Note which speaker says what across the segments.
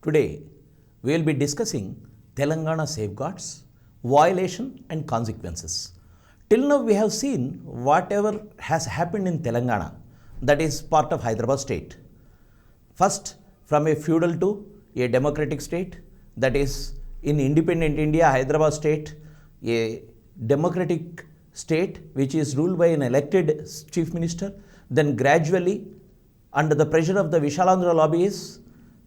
Speaker 1: Today, we will be discussing Telangana safeguards, violation and consequences. Till now, we have seen whatever has happened in Telangana, that is part of Hyderabad state. First, from a feudal to a democratic state, that is in independent India, Hyderabad state, a democratic state which is ruled by an elected chief minister. Then gradually, under the pressure of the Vishalandra lobbyists,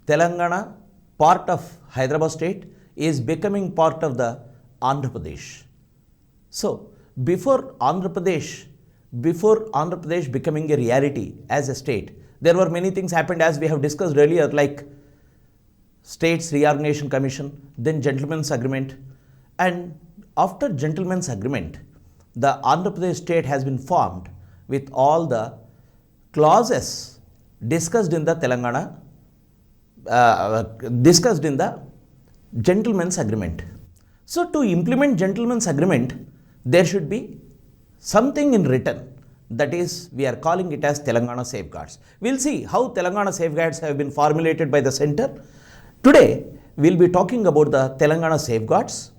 Speaker 1: Telangana, part of Hyderabad state, is becoming part of the Andhra Pradesh. So, before Andhra Pradesh becoming a reality as a state, there were many things happened as we have discussed earlier, like States Reorganization Commission, then Gentleman's Agreement, and after Gentleman's Agreement, the Andhra Pradesh state has been formed with all the clauses discussed in the Gentleman's Agreement. So, to implement Gentleman's Agreement, there should be something in written, that is, we are calling it as Telangana safeguards. We will see how Telangana safeguards have been formulated by the center. Today, we will be talking about the Telangana safeguards.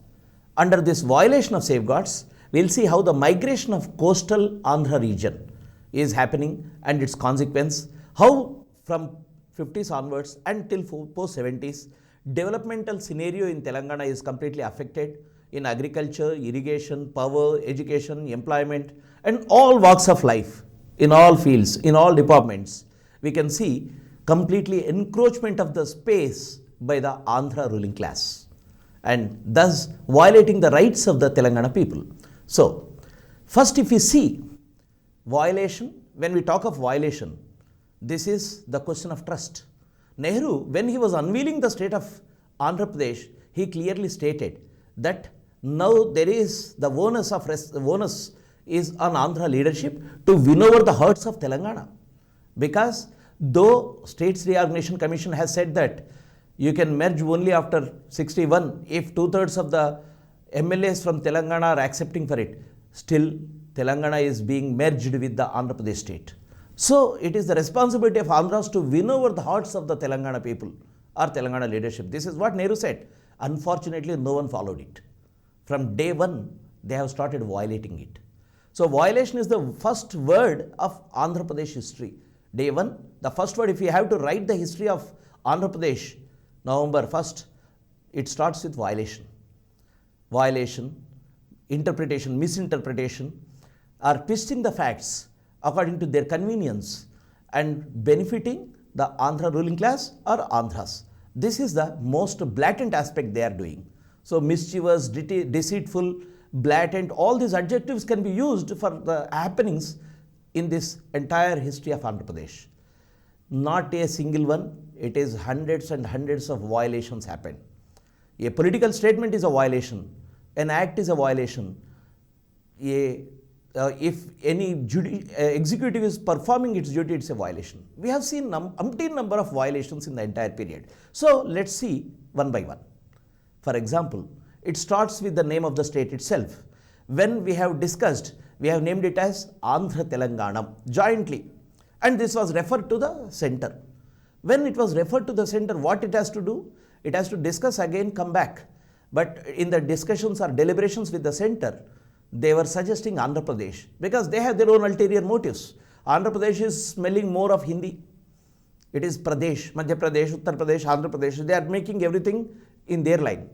Speaker 1: Under this violation of safeguards, we will see how the migration of coastal Andhra region is happening and its consequence, how from 50s onwards until post 70s, developmental scenario in Telangana is completely affected in agriculture, irrigation, power, education, employment, and all walks of life, in all fields, in all departments. We can see completely encroachment of the space by the Andhra ruling class, and thus violating the rights of the Telangana people. So, first if we see violation, when we talk of violation, this is the question of trust. Nehru, when he was unveiling the state of Andhra Pradesh, he clearly stated that now there is the onus is on Andhra leadership to win over the hearts of Telangana. Because though States Reorganization Commission has said that you can merge only after 61 if 2/3 of the MLAs from Telangana are accepting for it, still Telangana is being merged with the Andhra Pradesh state. So, it is the responsibility of Andhras to win over the hearts of the Telangana people or Telangana leadership. This is what Nehru said. Unfortunately, no one followed it. From day one, they have started violating it. So, violation is the first word of Andhra Pradesh history. Day one, the first word, if you have to write the history of Andhra Pradesh, November 1st, it starts with violation. Violation, interpretation, misinterpretation, or twisting the facts according to their convenience and benefiting the Andhra ruling class or Andhras. This is the most blatant aspect they are doing. So, mischievous, deceitful, blatant, all these adjectives can be used for the happenings in this entire history of Andhra Pradesh. Not a single one, it is hundreds and hundreds of violations happen. A political statement is a violation, an act is a violation, if any executive is performing its duty, it's a violation. We have seen umpteen number of violations in the entire period. So, let's see one by one. For example, it starts with the name of the state itself. When we have discussed, we have named it as Andhra Telangana jointly, and this was referred to the center. When it was referred to the center, what it has to do? It has to discuss again, come back. But in the discussions or deliberations with the center, they were suggesting Andhra Pradesh because they have their own ulterior motives. Andhra Pradesh is smelling more of Hindi. It is Pradesh, Madhya Pradesh, Uttar Pradesh, Andhra Pradesh. They are making everything in their line.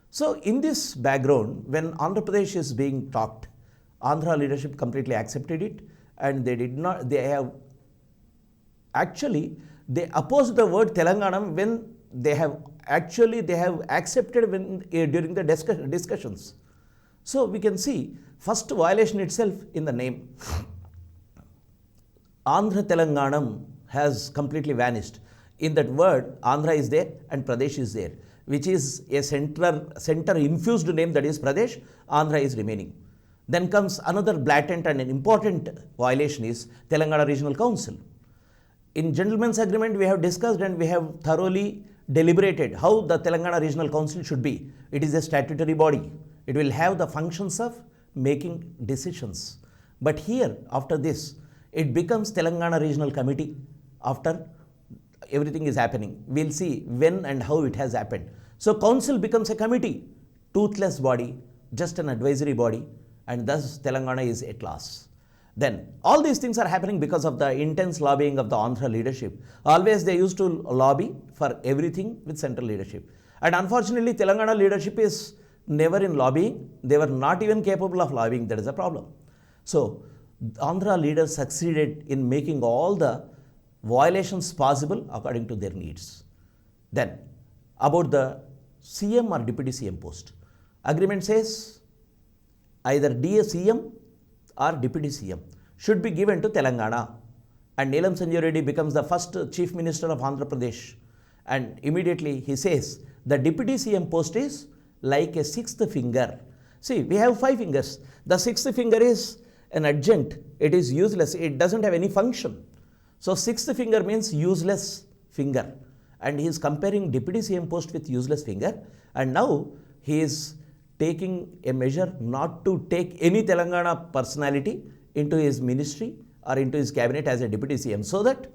Speaker 1: So, in this background, when Andhra Pradesh is being talked, Andhra leadership completely accepted it, and they opposed the word Telangana when they have accepted during the discussions. So, we can see first violation itself in the name. Andhra Telanganam has completely vanished. In that word, Andhra is there and Pradesh is there, which is a center infused name, that is Pradesh. Andhra is remaining. Then comes another blatant and an important violation is Telangana Regional Council. In Gentleman's Agreement, we have discussed and we have thoroughly deliberated how the Telangana Regional Council should be. It is a statutory body. It will have the functions of making decisions. But here, after this, it becomes Telangana Regional Committee after everything is happening. We'll see when and how it has happened. So council becomes a committee, toothless body, just an advisory body, and thus Telangana is at loss. Then all these things are happening because of the intense lobbying of the Andhra leadership. Always they used to lobby for everything with central leadership. And unfortunately, Telangana leadership is never in lobbying. They were not even capable of lobbying. That is a problem. So Andhra leaders succeeded in making all the violations possible according to their needs. Then about the CM or Deputy CM post. Agreement says either CM or Deputy CM should be given to Telangana, and Neelam Sanjay Reddy becomes the first Chief Minister of Andhra Pradesh, and immediately he says the Deputy CM post is like a sixth finger. See, we have 5 fingers. The sixth finger is an adjunct. It is useless. It doesn't have any function. So sixth finger means useless finger, and he is comparing Deputy CM post with useless finger, and now he is taking a measure not to take any Telangana personality into his ministry or into his cabinet as a Deputy CM, so that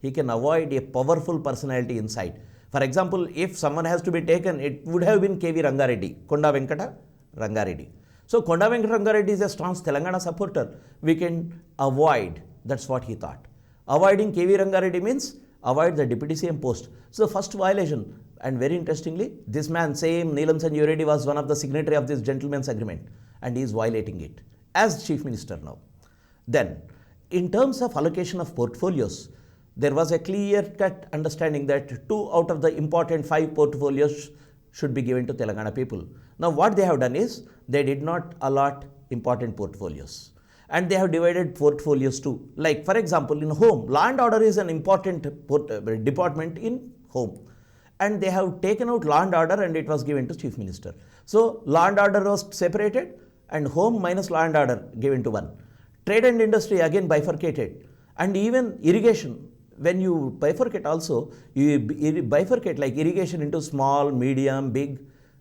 Speaker 1: he can avoid a powerful personality inside. For example, if someone has to be taken, it would have been KV Rangareddy, Konda Venkata Rangareddy. So Konda Venkata Rangareddy is a staunch Telangana supporter. We can avoid, that's what he thought. Avoiding KV Rangareddy means avoid the Deputy CM post. So first violation, and very interestingly, this man, same Neelam Sanjay Reddy, was one of the signatory of this gentleman's agreement, and he is violating it as Chief Minister now. Then, in terms of allocation of portfolios, there was a clear-cut understanding that 2 out of the important 5 portfolios should be given to Telangana people. Now what they have done is, they did not allot important portfolios, and they have divided portfolios too. Like for example, in home, law and order is an important department in home, and they have taken out law and order and it was given to Chief Minister. So law and order was separated, and home minus law and order given to one. Trade and industry again bifurcated, and even irrigation, when you bifurcate also, you bifurcate like irrigation into small, medium, big,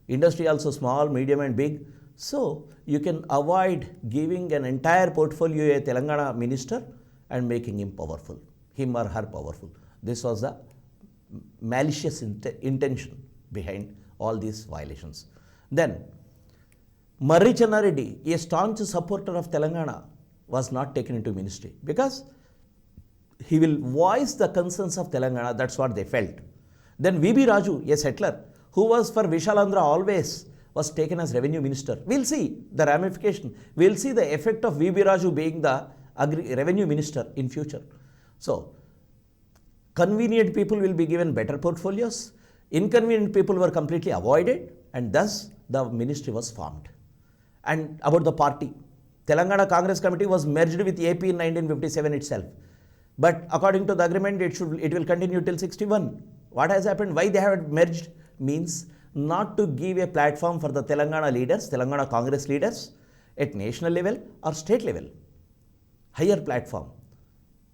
Speaker 1: industry also small, medium and big. So you can avoid giving an entire portfolio a Telangana minister and making him powerful, him or her powerful. This was the malicious intention behind all these violations. Then Marri Channa Reddy, a staunch supporter of Telangana, was not taken into ministry because he will voice the concerns of Telangana. That's what they felt. Then VB Raju, a settler who was for Vishalandra always, was taken as revenue minister. We'll see the ramification. We'll see the effect of VB Raju being the revenue minister in future. So convenient people will be given better portfolios. Inconvenient people were completely avoided, and thus the ministry was formed. And about the party, Telangana Congress Committee was merged with AP in 1957 itself. But according to the agreement, it will continue till 61. What has happened? Why they have merged means not to give a platform for the Telangana leaders, Telangana Congress leaders at national level or state level, higher platform.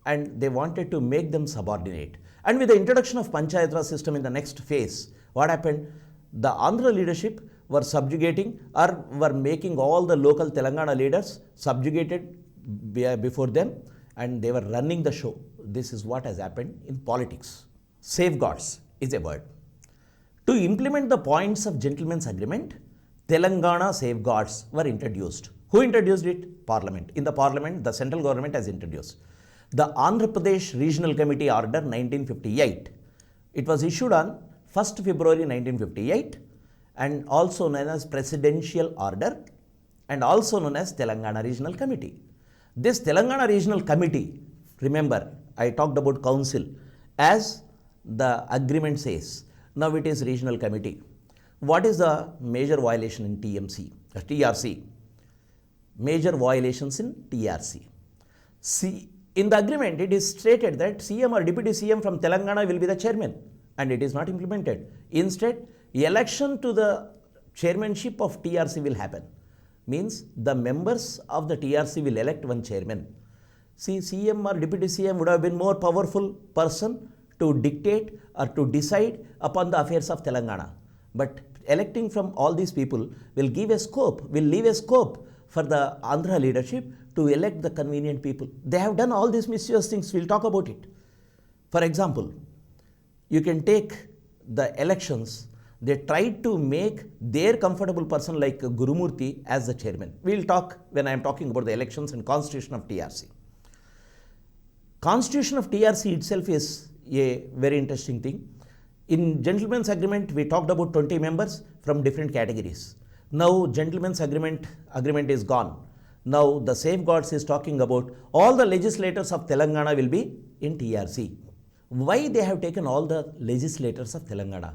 Speaker 1: And they wanted to make them subordinate. And with the introduction of Panchayat Raj system in the next phase, what happened? The Andhra leadership were subjugating or were making all the local Telangana leaders subjugated before them, and they were running the show. This is what has happened in politics. Safeguards is a word. To implement the points of gentleman's agreement, Telangana safeguards were introduced. Who introduced it? Parliament. In the Parliament, the central government has introduced. The Andhra Pradesh Regional Committee Order 1958. It was issued on 1st February 1958 and also known as Presidential Order and also known as Telangana Regional Committee. This Telangana Regional Committee, remember I talked about council, as the agreement says, now it is Regional Committee. What is the major violation in TRC? Major violations in TRC. See, in the agreement, it is stated that CM or Deputy CM from Telangana will be the chairman, and it is not implemented. Instead, election to the chairmanship of TRC will happen. Means the members of the TRC will elect one chairman. See, CM or Deputy CM would have been more powerful person to dictate or to decide upon the affairs of Telangana. But electing from all these people will leave a scope for the Andhra leadership to elect the convenient people. They have done all these mischievous things. We'll talk about it. For example, you can take the elections, they tried to make their comfortable person like Gurumurthy as the chairman. We will talk when I am talking about the elections and constitution of TRC. Constitution of TRC itself is a very interesting thing. In gentleman's agreement, we talked about 20 members from different categories. Now gentleman's agreement is gone. Now the safeguards is talking about all the legislators of Telangana will be in TRC. Why they have taken all the legislators of Telangana?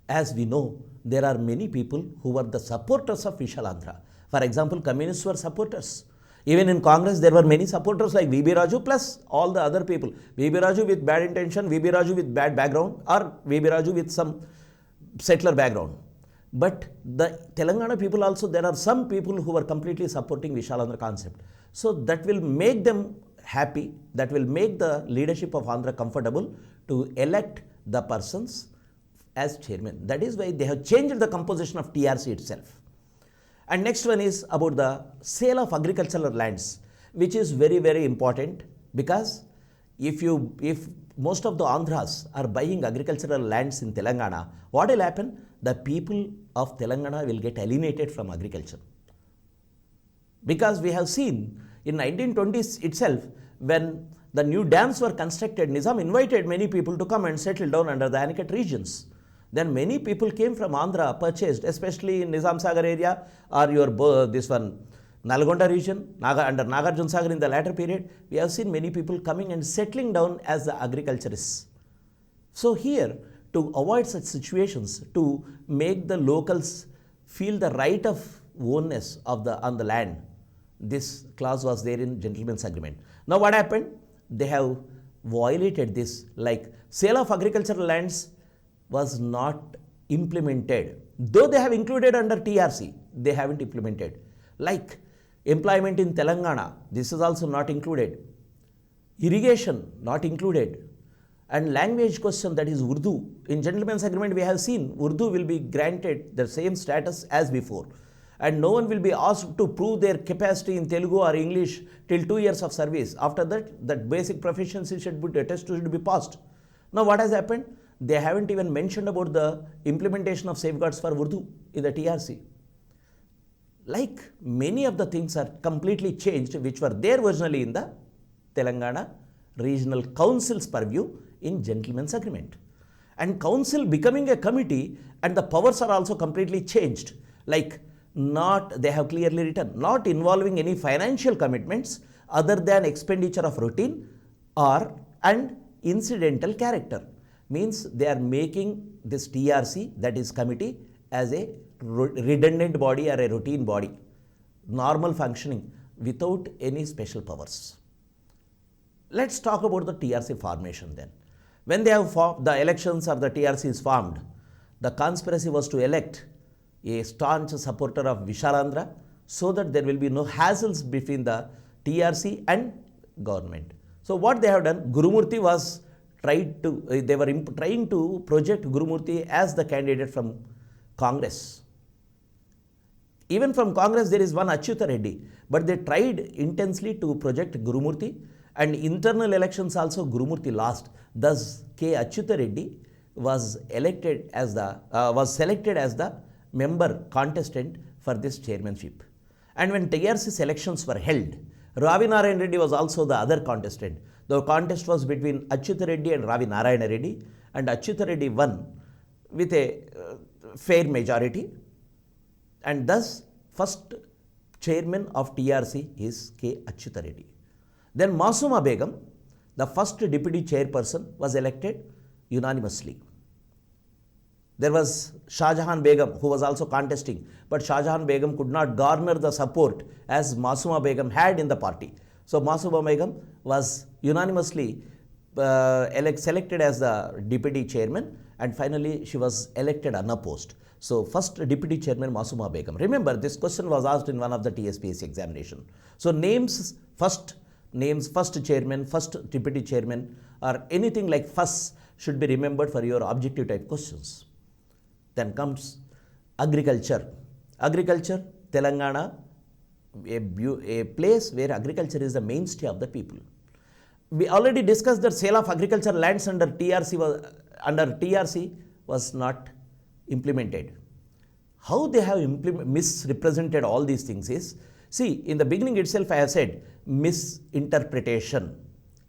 Speaker 1: As we know, there are many people who were the supporters of Vishalandhra. For example, communists were supporters. Even in Congress, there were many supporters like V.B. Raju plus all the other people. V.B. Raju with bad intention, V.B. Raju with bad background, or V.B. Raju with some settler background. But the Telangana people also, there are some people who are completely supporting Vishalandhra concept. So that will make them happy, that will make the leadership of Andhra comfortable to elect the persons as chairman. That is why they have changed the composition of TRC itself. And next one is about the sale of agricultural lands, which is very, very important, because if most of the Andhras are buying agricultural lands in Telangana, what will happen? The people of Telangana will get alienated from agriculture. Because we have seen in 1920s itself, when the new dams were constructed, Nizam invited many people to come and settle down under the Anicut regions. Then many people came from Andhra, purchased, especially in Nizam Sagar area or this one Nalgonda region, under Nagarjuna Sagar in the latter period. We have seen many people coming and settling down as the agriculturists. So here, to avoid such situations, to make the locals feel the right of ownness of on the land, this clause was there in gentleman's agreement. Now what happened? They have violated this, like sale of agricultural lands was not implemented. Though they have included under TRC, they haven't implemented. Like employment in Telangana, this is also not included. Irrigation, not included. And language question, that is Urdu. In gentleman's agreement, we have seen Urdu will be granted the same status as before. And no one will be asked to prove their capacity in Telugu or English till 2 years of service. After that, that basic proficiency test should be passed. Now what has happened? They haven't even mentioned about the implementation of safeguards for Urdu in the TRC. Like many of the things are completely changed, which were there originally in the Telangana Regional Council's purview in gentleman's agreement. And council becoming a committee, and the powers are also completely changed. Like they have clearly written, not involving any financial commitments other than expenditure of routine and incidental character. Means they are making this TRC, that is committee, as a redundant body or a routine body, normal functioning without any special powers. Let's talk about the TRC formation then. When they have the elections or the TRC is formed, the conspiracy was to elect a staunch supporter of Vishalandhra so that there will be no hassles between the TRC and government. So what they have done, Gurumurthy was they were trying to project Gurumurthy as the candidate from Congress. Even from Congress, there is one Achyuta Reddy, but they tried intensely to project Gurumurthy, and internal elections also Gurumurthy lost. Thus, K. Achyuta Reddy was selected as the member contestant for this chairmanship. And when TRC's elections were held, Ravi Narayan Reddy was also the other contestant. The contest was between Achyuta Reddy and Ravi Narayana Reddy, and Achyuta Reddy won with a fair majority, and thus first chairman of TRC is K. Achyuta Reddy. Then Masuma Begum, the first deputy chairperson, was elected unanimously. There was Shah Jahan Begum, who was also contesting, but Shah Jahan Begum could not garner the support as Masuma Begum had in the party. So Masuma Begum was unanimously selected as the deputy chairman, and finally she was elected unopposed. So first deputy chairman Masuma Begum. Remember, this question was asked in one of the TSPSC examination. So first chairman, first deputy chairman, or anything like first should be remembered for your objective type questions. Then comes agriculture. Agriculture, Telangana, a place where agriculture is the mainstay of the people. We already discussed that sale of agricultural lands under TRC under TRC was not implemented. How they have misrepresented all these things is, see, in the beginning itself I have said misinterpretation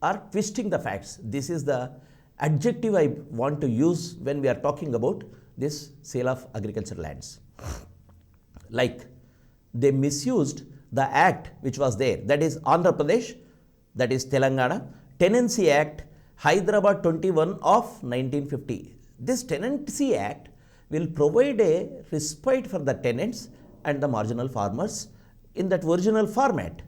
Speaker 1: or twisting the facts. This is the adjective I want to use when we are talking about this sale of agricultural lands. Like, they misused the act which was there, that is Andhra Pradesh, that is Telangana, Tenancy Act, Hyderabad 21 of 1950. This Tenancy Act will provide a respite for the tenants and the marginal farmers in that original format.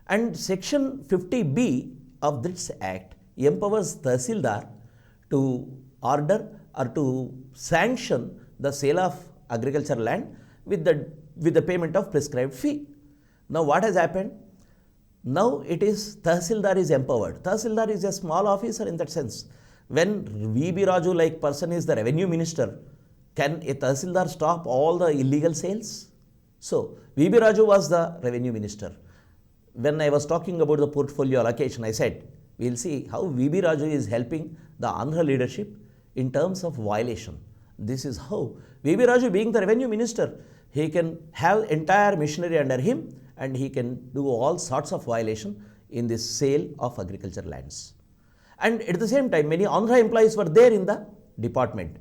Speaker 1: And Section 50B of this Act empowers Tahsildar to order or to sanction the sale of agricultural land with the payment of prescribed fee. Now what has happened? Now it is Tahsildar is empowered. Tahsildar is a small officer in that sense. When V.B. Raju like person is the revenue minister, can a Tahsildar stop all the illegal sales? So V.B. Raju was the revenue minister. When I was talking about the portfolio allocation, I said, we'll see how V.B. Raju is helping the Andhra leadership in terms of violation. This is how V.B. Raju, being the revenue minister, he can have entire machinery under him and he can do all sorts of violation in this sale of agricultural lands. And at the same time, many Andhra employees were there in the department.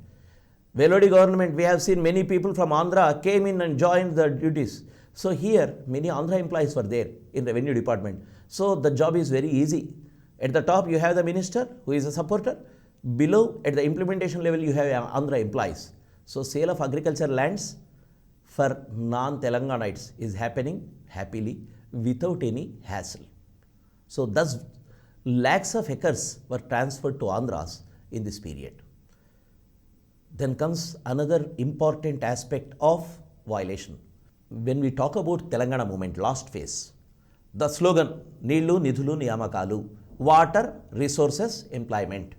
Speaker 1: Velodi government, we have seen many people from Andhra came in and joined the duties. So here, many Andhra employees were there in revenue department. So the job is very easy. At the top, you have the minister who is a supporter. Below, at the implementation level, you have Andhra employees. So sale of agricultural lands for non-Telanganites is happening happily without any hassle. So thus, lakhs of acres were transferred to Andhras in this period. Then comes another important aspect of violation. When we talk about Telangana movement, last phase, the slogan, Neelu, Nidhulu, Niyamakalu, water, resources, employment.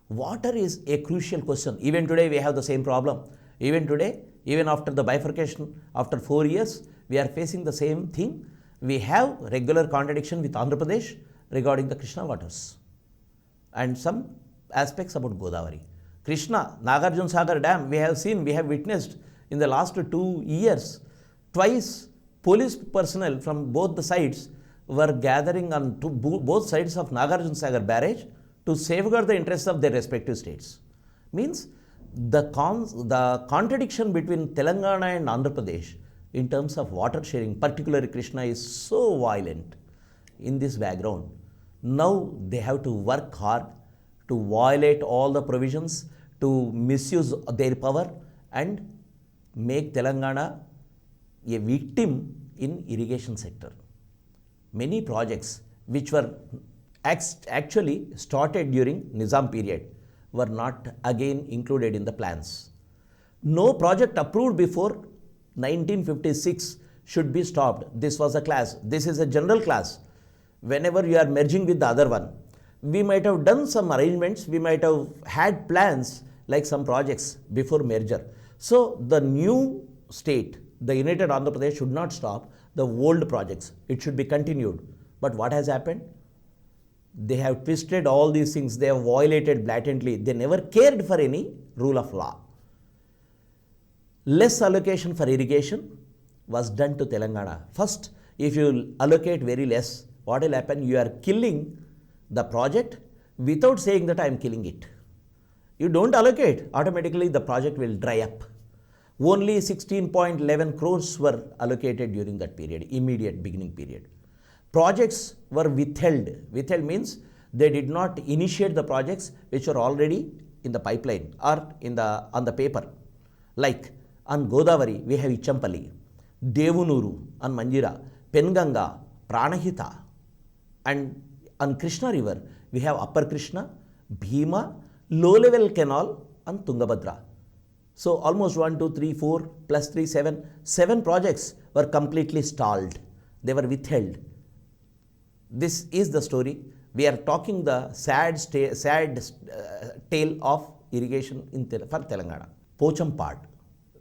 Speaker 1: Water is a crucial question. Even today we have the same problem. Even today, even after the bifurcation, after 4 years, we are facing the same thing. We have regular contradiction with Andhra Pradesh regarding the Krishna waters and some aspects about Godavari. Krishna, Nagarjuna Sagar Dam, we have seen, we have witnessed in the last 2 years, twice police personnel from both the sides were gathering on both sides of Nagarjuna Sagar barrage to safeguard the interests of their respective states. Means the contradiction between Telangana and Andhra Pradesh in terms of water sharing, particularly Krishna, is so violent in this background. Now they have to work hard to violate all the provisions, to misuse their power and make Telangana a victim in irrigation sector. Many projects which were actually started during Nizam period were not again included in the plans. No project approved before 1956 should be stopped. This was a class. This is a general class. Whenever you are merging with the other one, we might have done some arrangements, we might have had plans like some projects before merger. So the new state, the United Andhra Pradesh, should not stop the old projects. It should be continued. But what has happened? They have twisted all these things. They have violated blatantly. They never cared for any rule of law. Less allocation for irrigation was done to Telangana. First, if you allocate very less, what will happen? You are killing the project without saying that I am killing it. You don't allocate, automatically the project will dry up. Only 16.11 crores were allocated during that period, immediate beginning period. Projects were withheld. Withheld means they did not initiate the projects which were already in the pipeline or on the paper. Like on Godavari, we have Ichampalli, Devunuru on Manjira, Penganga, Pranahita, and on Krishna river, we have Upper Krishna, Bhima, low-level canal on Tungabhadra. So almost 1, 2, 3, 4 plus 3, 7. 7 projects were completely stalled. They were withheld. This is the story. We are talking the sad tale of irrigation for Telangana. Pochampad.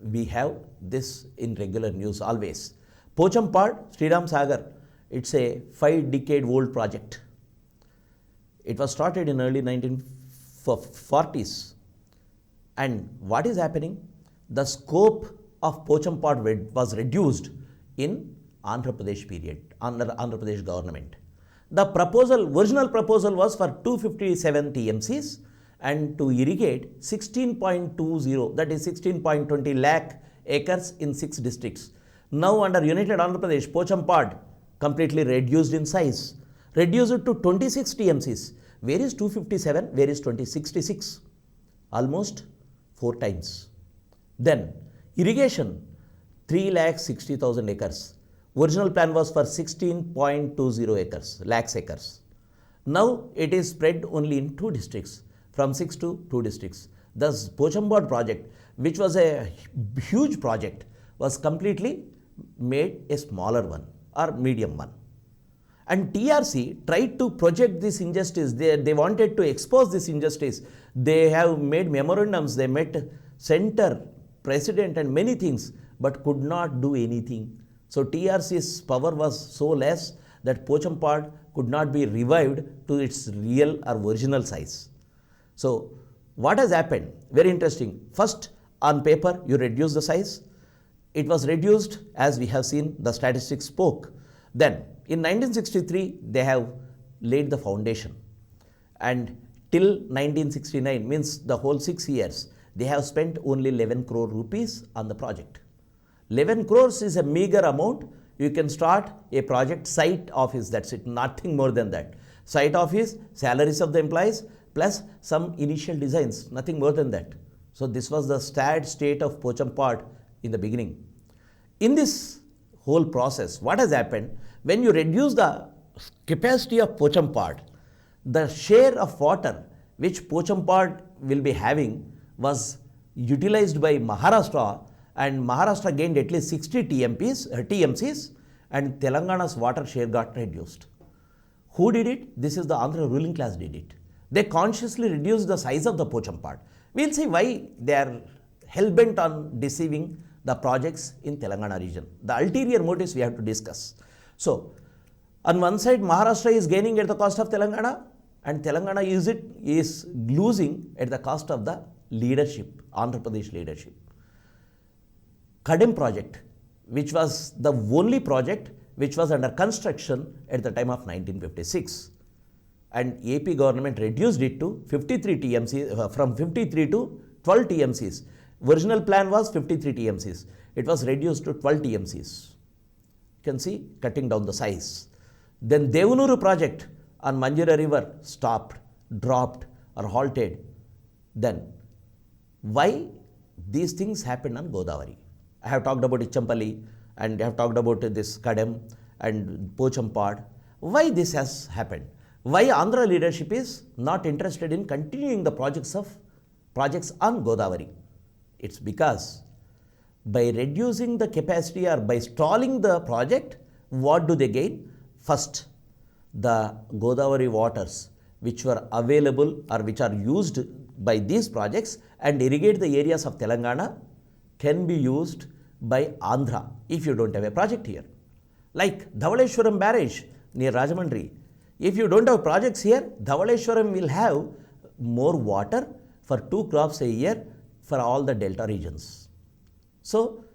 Speaker 1: We have this in regular news always. Pochampad, Sriram Sagar. It's a 5-decade-old project. It was started in early 1940s And what is happening? The scope of Pochampad was reduced in Andhra Pradesh period, under Andhra Pradesh government. The original proposal was for 257 TMCs and to irrigate 16.20, that is 16.20 lakh acres in 6 districts. Now under United Andhra Pradesh, Pochampad completely reduced in size, reduced it to 26 TMCs. Where is 257? Where is 2066? Almost 4 times. Then irrigation, 3,60,000 acres. Original plan was for 16.20 acres, lakhs acres. Now it is spread only in 2 districts, from 6 to 2 districts. Thus, Pochampad project, which was a huge project, was completely made a smaller one or medium one. And TRC tried to project this injustice. They wanted to expose this injustice. They have made memorandums, they met center, president and many things, but could not do anything. So TRC's power was so less that Pochampad could not be revived to its real or original size. So what has happened? Very interesting. First, on paper, you reduce the size. It was reduced, as we have seen, the statistics spoke. Then in 1963, they have laid the foundation. And till 1969, means the whole 6 years, they have spent only 11 crore rupees on the project. 11 crores is a meager amount. You can start a project site office, that's it, nothing more than that. Site office, salaries of the employees, plus some initial designs, nothing more than that. So this was the sad state of Pochampad in the beginning. In this whole process, what has happened? When you reduce the capacity of Pochampad, the share of water which Pochampad will be having was utilized by Maharashtra, and Maharashtra gained at least 60 TMCs, and Telangana's water share got reduced. Who did it? This is the Andhra ruling class did it. They consciously reduced the size of the Pochampad. We'll see why they are hell-bent on deceiving the projects in Telangana region. The ulterior motives we have to discuss. So, on one side, Maharashtra is gaining at the cost of Telangana, and Telangana is losing at the cost of the leadership, Andhra Pradesh leadership. Kadem project, which was the only project which was under construction at the time of 1956. And AP government reduced it to 53 TMC, from 53 to 12 TMCs. Original plan was 53 TMCs. It was reduced to 12 TMCs. You can see, cutting down the size. Then Devanuru project on Manjira river stopped, dropped or halted. Then, why these things happened on Godavari? I have talked about Ichampalli and I have talked about this Kadem and Pochampad. Why this has happened? Why Andhra leadership is not interested in continuing the projects on Godavari? It's because by reducing the capacity or by stalling the project, what do they gain? First, the Godavari waters which were available or which are used by these projects and irrigate the areas of Telangana can be used by Andhra if you don't have a project here. Like Dhavaleshwaram barrage near Rajamandri. If you don't have projects here, Dhavaleshwaram will have more water for 2 crops a year for all the delta regions. So,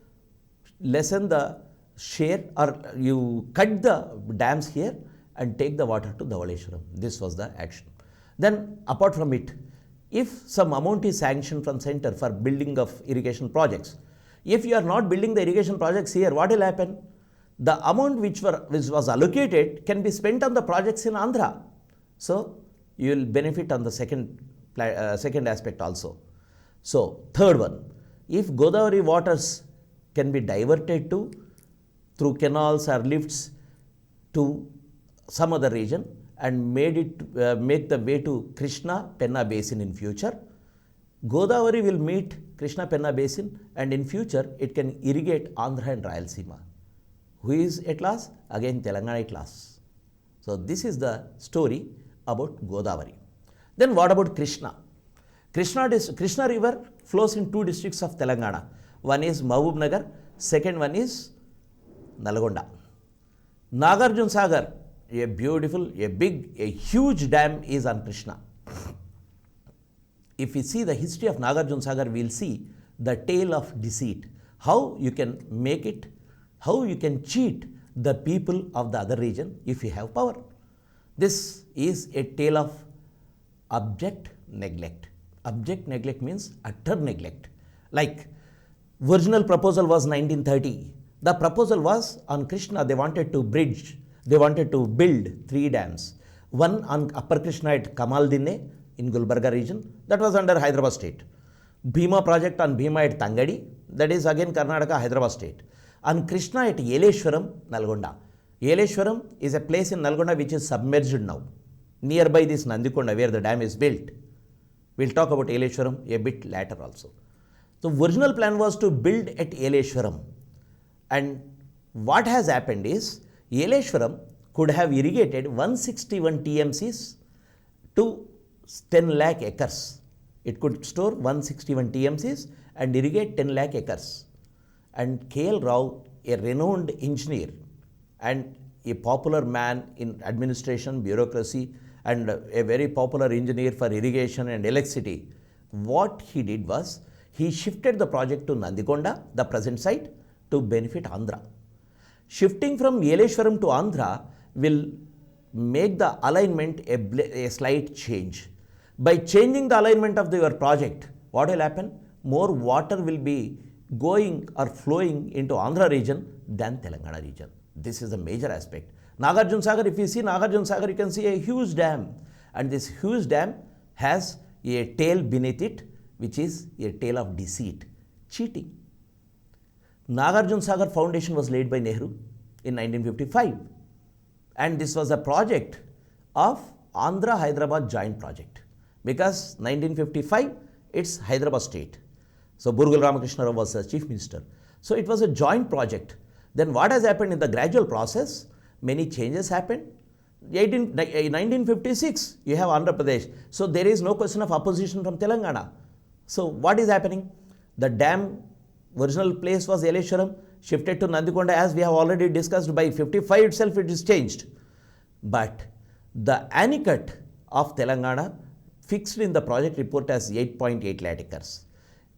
Speaker 1: lessen the share or you cut the dams here and take the water to Dhavaleshwaram. This was the action. Then apart from it, if some amount is sanctioned from center for building of irrigation projects, if you are not building the irrigation projects here, what will happen? The amount which was allocated can be spent on the projects in Andhra. So, you will benefit on the second aspect also. So, third one, if Godavari waters can be diverted through canals or lifts to some other region and make the way to Krishna Penna basin in future, Godavari will meet Krishna Penna basin and in future it can irrigate Andhra and Rayalaseema. Who is at last? Again Telangana at last. So this is the story about Godavari. Then what about Krishna? Krishna river flows in 2 districts of Telangana. One is Mahbub Nagar, second one is Nalgonda. Nagarjuna Sagar, a huge dam is on Krishna. if we see the history of Nagarjuna Sagar, we will see the tale of deceit. How you can make it, how you can cheat the people of the other region if you have power. This is a tale of abject neglect. Abject neglect means utter neglect. Like, original proposal was 1930. The proposal was on Krishna, they wanted to build 3 dams. One on Upper Krishna at Kamaldinne in Gulbarga region, that was under Hyderabad state. Bhima project on Bhima at Tangadi, that is again Karnataka, Hyderabad state. On Krishna at Yeleshwaram, Nalgonda. Yeleshwaram is a place in Nalgonda which is submerged now, nearby this Nandikonda where the dam is built. We'll talk about Yeleshwaram a bit later also. The original plan was to build at Yeleshwaram, and what has happened is Yeleshwaram could have irrigated 161 TMCs to 10 lakh acres. It could store 161 TMCs and irrigate 10 lakh acres. And K.L. Rao, a renowned engineer and a popular man in administration, bureaucracy, and a very popular engineer for irrigation and electricity, what he did was, he shifted the project to Nandikonda, the present site, to benefit Andhra. Shifting from Yeleshwaram to Andhra will make the alignment a slight change. By changing the alignment of your project, what will happen? More water will be going or flowing into Andhra region than Telangana region. This is a major aspect. Nagarjuna Sagar, if you see Nagarjuna Sagar, you can see a huge dam, and this huge dam has a tail beneath it, which is a tale of deceit, cheating. Nagarjuna Sagar foundation was laid by Nehru in 1955, and this was a project of Andhra Hyderabad joint project, because 1955 it's Hyderabad state. So Burugul Ramakrishna Rao was the chief minister. So it was a joint project. Then what has happened in the gradual process? Many changes happened. 1956 you have Andhra Pradesh. So there is no question of opposition from Telangana. So what is happening? The dam original place was Yeleshwaram, shifted to Nandikonda, as we have already discussed. By 55 itself it is changed. But the anicut of Telangana fixed in the project report as 8.8 lakh acres.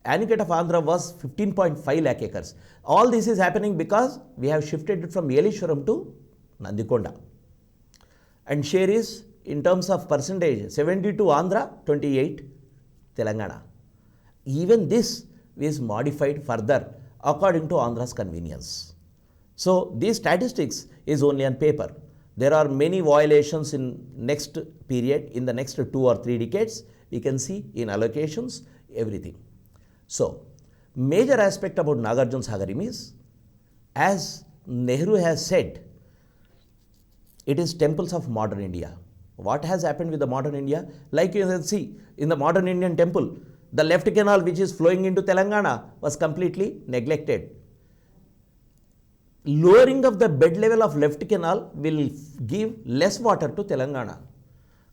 Speaker 1: Anicut of Andhra was 15.5 lakh acres. All this is happening because we have shifted it from Yeleshwaram to Nandikonda. And share is, in terms of percentage, 72 Andhra, 28 Telangana. Even this is modified further according to Andhra's convenience. So these statistics is only on paper. There are many violations in next period, in the next 2 or 3 decades. We can see in allocations, everything. So major aspect about Nagarjuna Sagar is, as Nehru has said, it is temples of modern India. What has happened with the modern India? Like you can see in the modern Indian temple, the left canal which is flowing into Telangana was completely neglected. Lowering of the bed level of left canal will give less water to Telangana.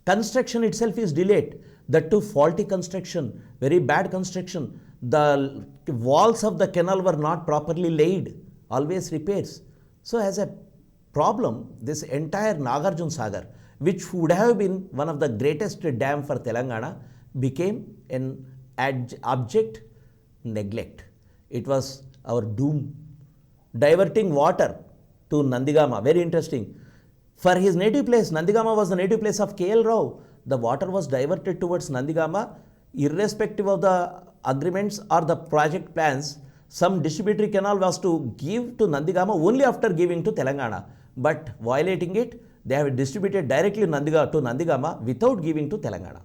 Speaker 1: Construction itself is delayed. That too faulty construction, very bad construction. The walls of the canal were not properly laid, always repairs. So as a problem, this entire Nagarjuna Sagar, which would have been one of the greatest dam for Telangana, became an abject neglect. It was our doom. Diverting water to Nandigama, very interesting. For his native place, Nandigama was the native place of K.L. Rao. The water was diverted towards Nandigama, irrespective of the agreements or the project plans. Some distributary canal was to give to Nandigama only after giving to Telangana. But violating it, they have distributed directly to Nandigama without giving to Telangana.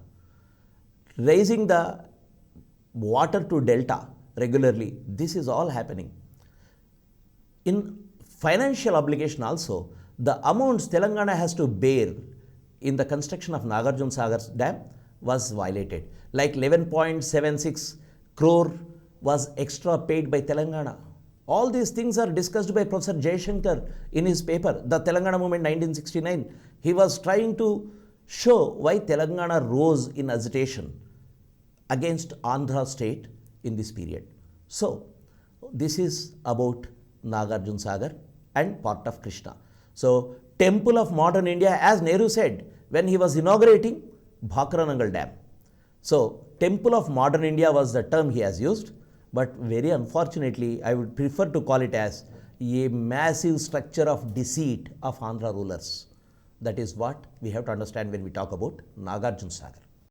Speaker 1: Raising the water to delta regularly, this is all happening. In financial obligation also, the amounts Telangana has to bear in the construction of Nagarjuna Sagar dam was violated. Like 11.76 crore was extra paid by Telangana. All these things are discussed by Professor Jayashankar in his paper, The Telangana Movement 1969. He was trying to show why Telangana rose in agitation against Andhra state in this period. So, this is about Nagarjuna Sagar and part of Krishna. So, temple of modern India, as Nehru said when he was inaugurating Bhakranangal Dam. So, temple of modern India was the term he has used, but very unfortunately, I would prefer to call it as a massive structure of deceit of Andhra rulers. That is what we have to understand when we talk about Nagarjuna Sagar.